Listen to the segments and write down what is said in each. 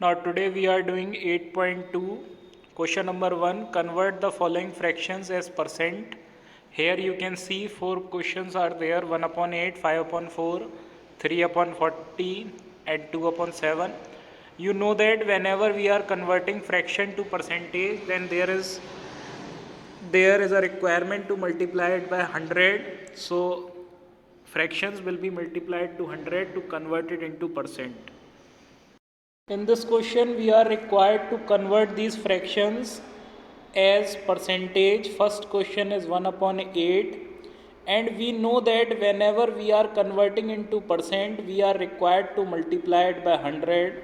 Now today we are doing 8.2. Question number 1. Convert the following fractions as percent. Here you can see 4 questions are there: 1 upon 8, 5 upon 4, 3 upon 40 and 2 upon 7. You know that whenever we are converting fraction to percentage, then there is a requirement to multiply it by 100. So fractions will be multiplied to 100 to convert it into percent. In this question, we are required to convert these fractions as percentage. First question is 1 upon 8, and we know that whenever we are converting into percent, we are required to multiply it by 100.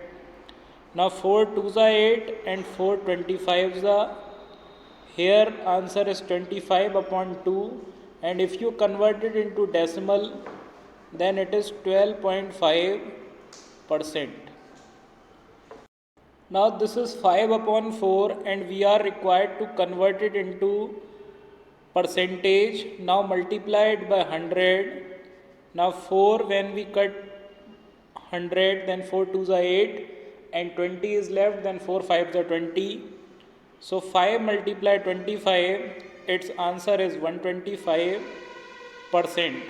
Now 4 2s are 8 and 4 25s are. Here answer is 25 upon 2, and if you convert it into decimal, then it is 12.5%. Now this is 5 upon 4 and we are required to convert it into percentage. Now multiply it by 100. Now 4, when we cut 100, then 4 2s are 8 and 20 is left, then 4 5s are 20. So 5 multiply 25, its answer is 125%.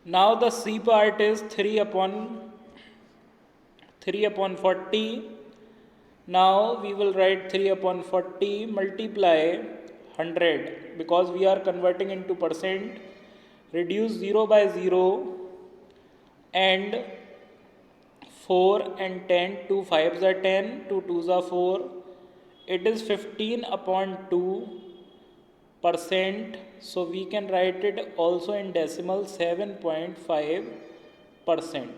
Now the C part is 3 upon 40. Now we will write 3 upon 40 multiply 100, because we are converting into percent. Reduce 0 by 0 and 4 and 10, 2 5s are 10, 2 2s are 4. It is 15 upon 2%. So we can write it also in decimal, 7.5%.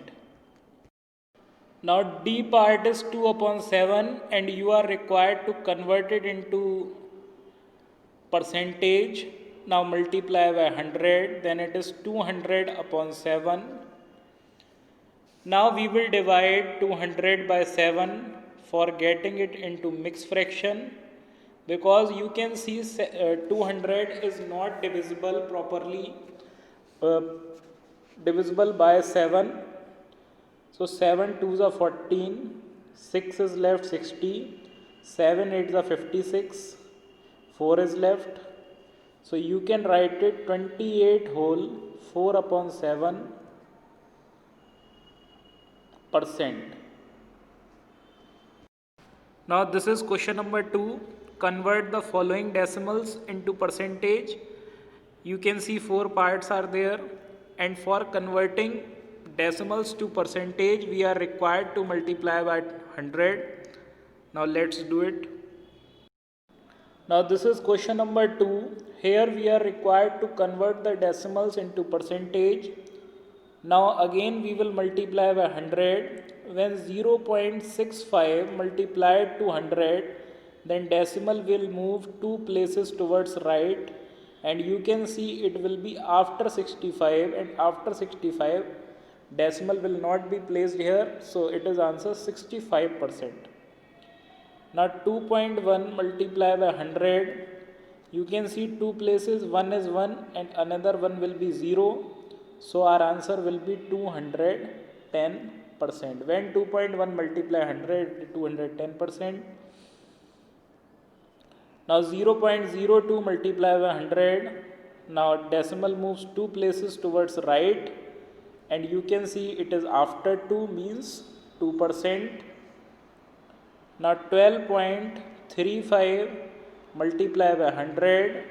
Now D part is 2 upon 7 and you are required to convert it into percentage. Now multiply by 100, then it is 200 upon 7. Now we will divide 200 by 7 for getting it into mixed fraction, because you can see 200 is not divisible properly, divisible by 7. So 7 2s are 14, 6 is left 60, 7 8s are 56, 4 is left. So you can write it 28 whole 4 upon 7%. Now this is question number 2. Convert the following decimals into percentage. You can see 4 parts are there, and for converting decimals to percentage, we are required to multiply by 100. Now let's do it. Now this is question number 2. Here we are required to convert the decimals into percentage. Now again we will multiply by 100. When 0.65 multiplied to 100, then decimal will move 2 places towards right, and you can see it will be after 65, and after 65 decimal will not be placed here, so it is answer 65%. Now 2.1 multiply by 100, you can see 2 places, one is 1 and another one will be 0, so our answer will be 210%. When 2.1 multiply 100, 210%. Now 0.02 multiply by 100, now decimal moves 2 places towards right, and you can see it is after 2, means 2%. Now 12.35 multiply by 100,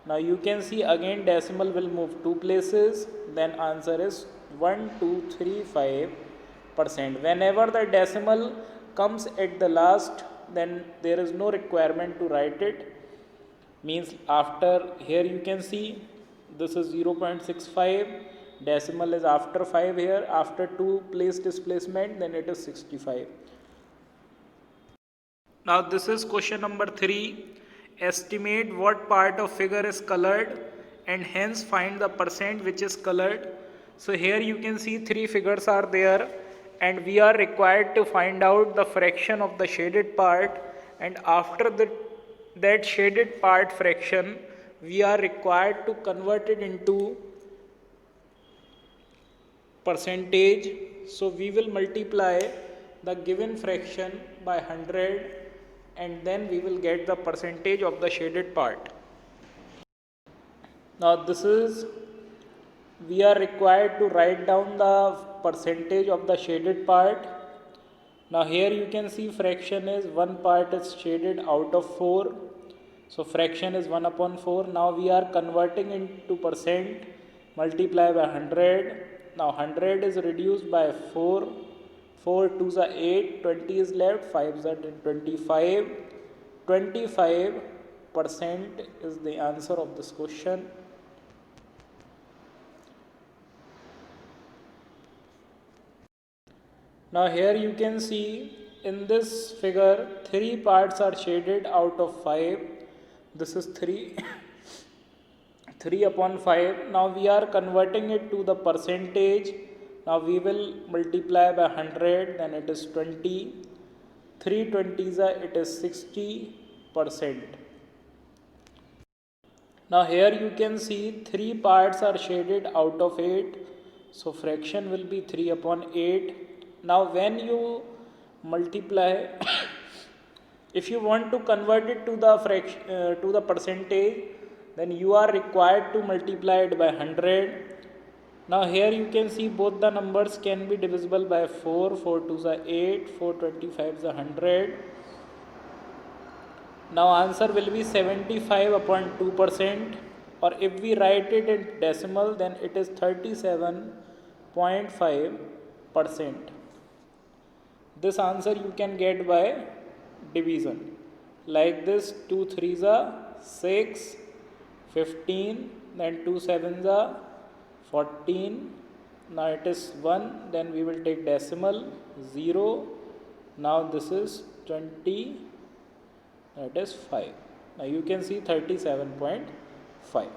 now you can see again decimal will move 2 places, then answer is 1235%. Whenever the decimal comes at the last, then there is no requirement to write it, means after, here you can see this is 0.65, decimal is after 5 here, after 2 place displacement, then it is 65. Now this is question number 3. Estimate what part of figure is colored and hence find the percent which is colored. So here you can see 3 figures are there, and we are required to find out the fraction of the shaded part, and after that shaded part fraction, we are required to convert it into percentage. So we will multiply the given fraction by 100 and then we will get the percentage of the shaded part. Now this is, we are required to write down the percentage of the shaded part. Now here you can see fraction is, one part is shaded out of 4. So fraction is 1 upon 4. Now we are converting into percent, multiply by 100. Now 100 is reduced by 4. 4 2s are 8, 20 is left, 5s are 25. 25% is the answer of this question. Now here you can see in this figure 3 parts are shaded out of 5. This is 3 3 upon 5. Now we are converting it to the percentage. Now we will multiply by 100, then it is 20. 3 20s are, it is 60%. Now here you can see 3 parts are shaded out of 8. So fraction will be 3 upon 8. Now when you multiply, if you want to convert it to the fraction to the percentage, then you are required to multiply it by 100. Now here you can see both the numbers can be divisible by 4. 4 2s are 8, 4 25s are 100. Now answer will be 75 upon 2%, or if we write it in decimal, then it is 37.5%. This answer you can get by division. Like this, 2 3s are 6, 15, then 2 7s are 14. Now it is 1, then we will take decimal, 0. Now this is 20, that is 5. Now you can see 37.5.